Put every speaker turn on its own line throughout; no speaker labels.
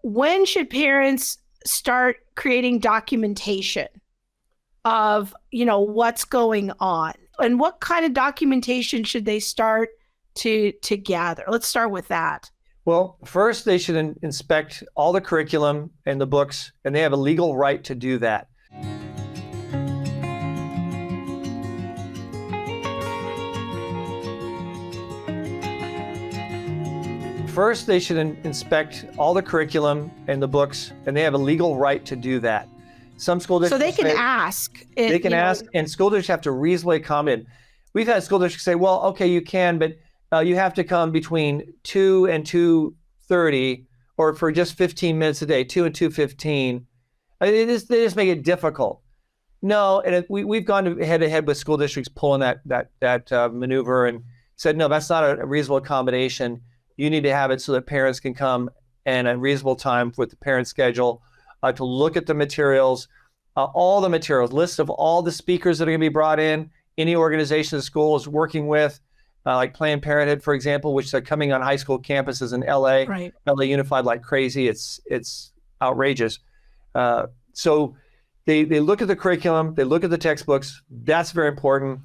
when should parents start creating documentation of, what's going on? And what kind of documentation should they start to gather? Let's start with that.
Well, first they should inspect all the curriculum and the books, and they have a legal right to do that. First, they should inspect all the curriculum and the books, and they have a legal right to do that. Some school districts
So they can ask.
They can ask, and school districts have to reasonably accommodate. We've had school districts say, well, okay, you can, but you have to come between 2 and 2:30, or for just 15 minutes a day, 2 and 2:15. They just make it difficult. No, and we've gone head to head with school districts pulling that maneuver and said, no, that's not a reasonable accommodation. You need to have it so that parents can come and a reasonable time with the parent schedule to look at the materials, all the materials, list of all the speakers that are going to be brought in, any organization the school is working with, like Planned Parenthood, for example, which are coming on high school campuses in LA.
Right.
LA Unified like crazy. It's outrageous. So they look at the curriculum, they look at the textbooks. That's very important.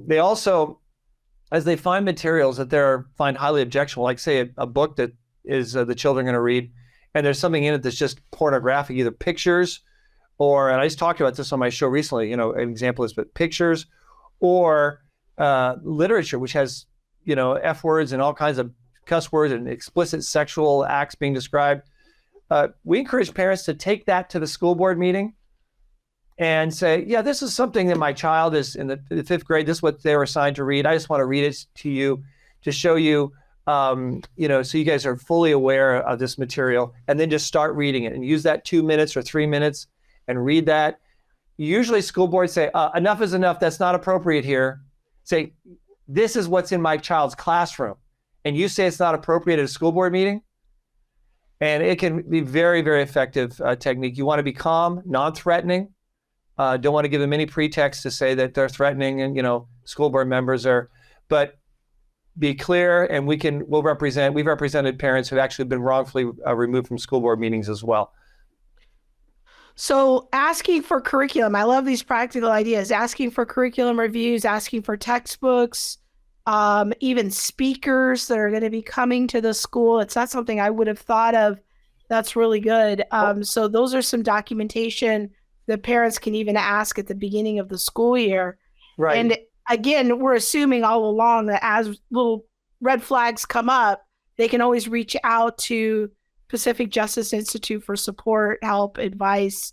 They also, as they find materials that they find highly objectionable, like say a book that is the children going to read, and there's something in it that's just pornographic, either pictures or, and I just talked about this on my show recently, an example is but pictures or literature, which has, F words and all kinds of cuss words and explicit sexual acts being described. We encourage parents to take that to the school board meeting and say, yeah, this is something that my child is in the fifth grade. This is what they were assigned to read. I just want to read it to you to show you, so you guys are fully aware of this material, and then just start reading it and use that 2 minutes or 3 minutes and read that. Usually school boards say, enough is enough. That's not appropriate here. Say, this is what's in my child's classroom. And you say it's not appropriate at a school board meeting. And it can be very, very effective technique. You want to be calm, non-threatening. Don't want to give them any pretext to say that they're threatening and, school board members are, but be clear, and we've represented parents who've actually been wrongfully removed from school board meetings as well.
So asking for curriculum, I love these practical ideas, asking for curriculum reviews, asking for textbooks, even speakers that are going to be coming to the school. It's not something I would have thought of. That's really good. So those are some documentation that parents can even ask at the beginning of the school year.
Right.
And again, we're assuming all along that as little red flags come up, they can always reach out to Pacific Justice Institute for support, help, advice,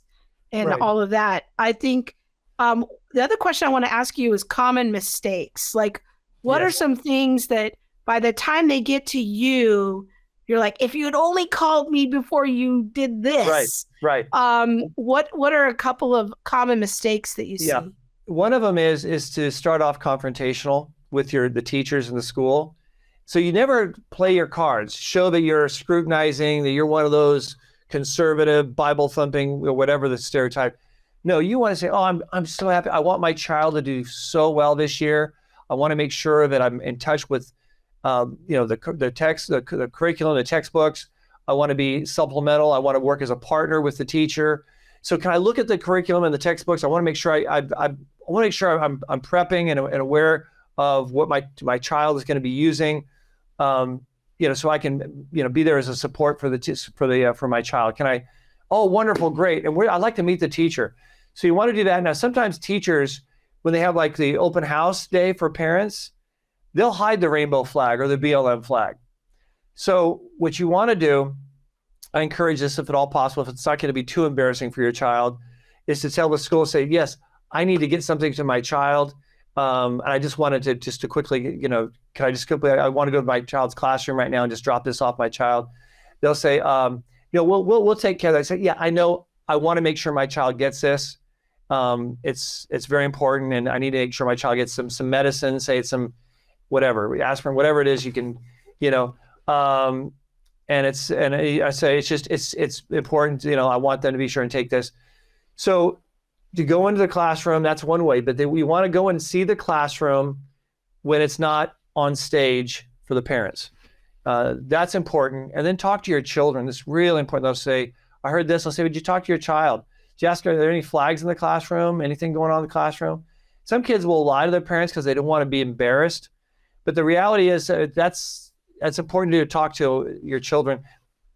and all of that. I think the other question I want to ask you is common mistakes. Like, what are some things that by the time they get to you, you're like, if you had only called me before you did this.
Right.
What are a couple of common mistakes that you see?
Yeah. One of them is to start off confrontational with the teachers in the school. So you never play your cards, show that you're scrutinizing, that you're one of those conservative, Bible thumping, or whatever the stereotype. No, you want to say, oh, I'm so happy. I want my child to do so well this year. I want to make sure that I'm in touch with the text, the curriculum, the textbooks. I want to be supplemental. I want to work as a partner with the teacher. So can I look at the curriculum and the textbooks? I want to make sure I'm prepping and aware of what my child is going to be using, so I can be there as a support for my child. Can I? Oh, wonderful, great. And I'd like to meet the teacher. So you want to do that. Now, sometimes teachers, when they have like the open house day for parents, they'll hide the rainbow flag or the BLM flag. So what you want to do, I encourage this if at all possible, if it's not going to be too embarrassing for your child, is to tell the school, say, yes, I need to get something to my child. And I just wanted to quickly, I want to go to my child's classroom right now and just drop this off my child. They'll say, we'll take care of that. I say, yeah, I know. I want to make sure my child gets this. It's very important, and I need to make sure my child gets some medicine, say it's some whatever, aspirin, whatever it is, you can, and I say it's important. I want them to be sure and take this. So to go into the classroom, that's one way, but we want to go and see the classroom when it's not on stage for the parents. That's important. And then talk to your children. It's really important. They'll say, I heard this. I'll say, would you talk to your child? Did you ask her, are there any flags in the classroom? Anything going on in the classroom? Some kids will lie to their parents because they don't want to be embarrassed. But the reality is that's important to talk to your children.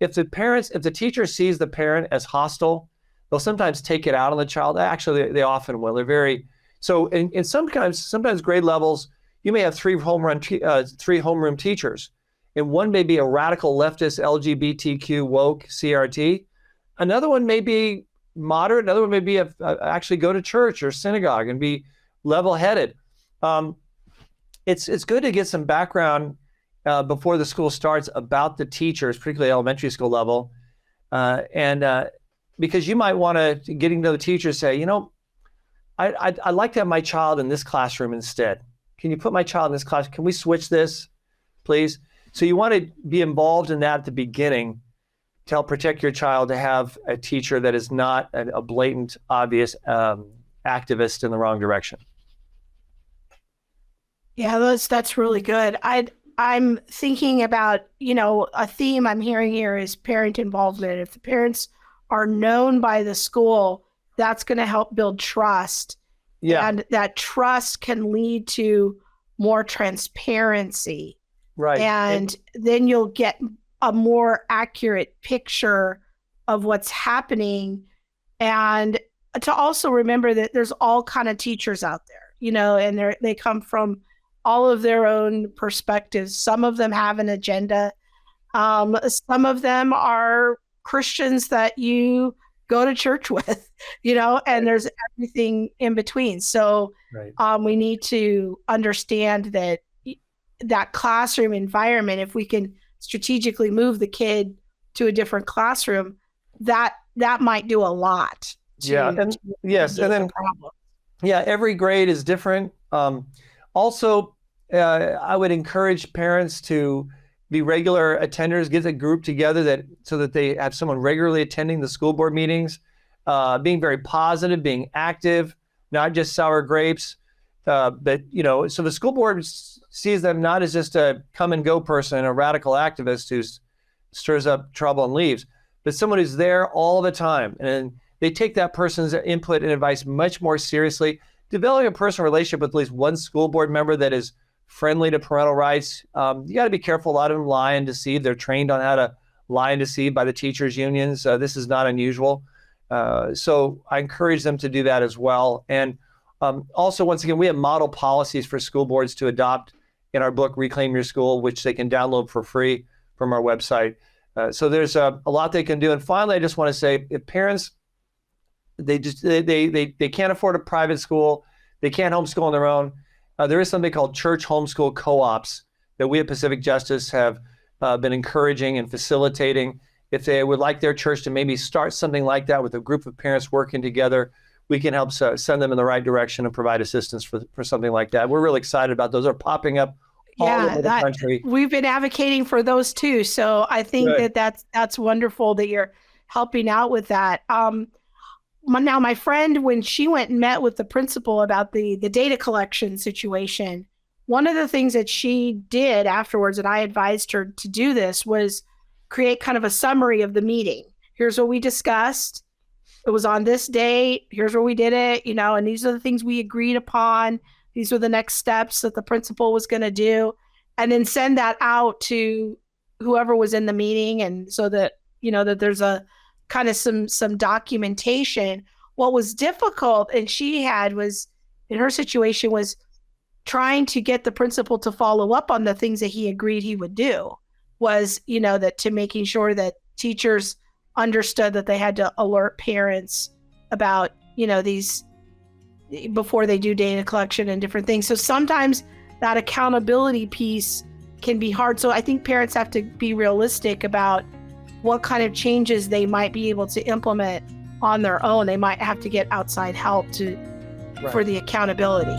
If the teacher sees the parent as hostile, they'll sometimes take it out on the child. Actually, they often will. They're very, so in sometimes grade levels, you may have three homeroom teachers. And one may be a radical leftist LGBTQ woke CRT. Another one may be moderate. Another one may be actually go to church or synagogue and be level-headed. It's good to get some background before the school starts about the teachers, particularly elementary school level, because you might want to, getting to the teacher, say, I'd like to have my child in this classroom instead. Can you put my child in this class? Can we switch this, please? So you want to be involved in that at the beginning to help protect your child, to have a teacher that is not a blatant, obvious activist in the wrong direction.
Yeah, that's really good. I'm thinking about, a theme I'm hearing here is parent involvement. If the parents are known by the school, that's going to help build trust.
Yeah.
And that trust can lead to more transparency.
Right.
And then you'll get a more accurate picture of what's happening. And to also remember that there's all kind of teachers out there, and they come from all of their own perspectives. Some of them have an agenda. Some of them are Christians that you go to church with, and there's everything in between. So we need to understand that classroom environment, if we can strategically move the kid to a different classroom, that might do a lot.
Every grade is different. Also, I would encourage parents to be regular attenders, get a group together so that they have someone regularly attending the school board meetings, being very positive, being active, not just sour grapes. But so the school board sees them not as just a come and go person, a radical activist who stirs up trouble and leaves, but someone who's there all the time. And they take that person's input and advice much more seriously. Developing a personal relationship with at least one school board member that is friendly to parental rights. You got to be careful. A lot of them lie and deceive. They're trained on how to lie and deceive by the teachers' unions. This is not unusual. So I encourage them to do that as well. And also, once again, we have model policies for school boards to adopt in our book, Reclaim Your School, which they can download for free from our website. So there's a lot they can do. And finally, I just want to say, if parents, they can't afford a private school, they can't homeschool on their own, there is something called church homeschool co-ops that we at Pacific Justice have been encouraging and facilitating. If they would like their church to maybe start something like that with a group of parents working together, we can help send them in the right direction and provide assistance for something like that. We're really excited about those. They're popping up all over the country.
We've been advocating for those too. So I think that's wonderful that you're helping out with that. Now, my friend, when she went and met with the principal about the data collection situation, one of the things that she did afterwards, and I advised her to do this, was create kind of a summary of the meeting. Here's what we discussed. It was on this date. Here's where we did it, and these are the things we agreed upon. These were the next steps that the principal was going to do, and then send that out to whoever was in the meeting. And so that, that there's a kind of some documentation. What was difficult, and she had was, in her situation, was trying to get the principal to follow up on the things that he agreed he would do, was, that to making sure that teachers understood that they had to alert parents about, these before they do data collection and different things. So sometimes that accountability piece can be hard. So I think parents have to be realistic about what kind of changes they might be able to implement on their own. They might have to get outside help for the accountability.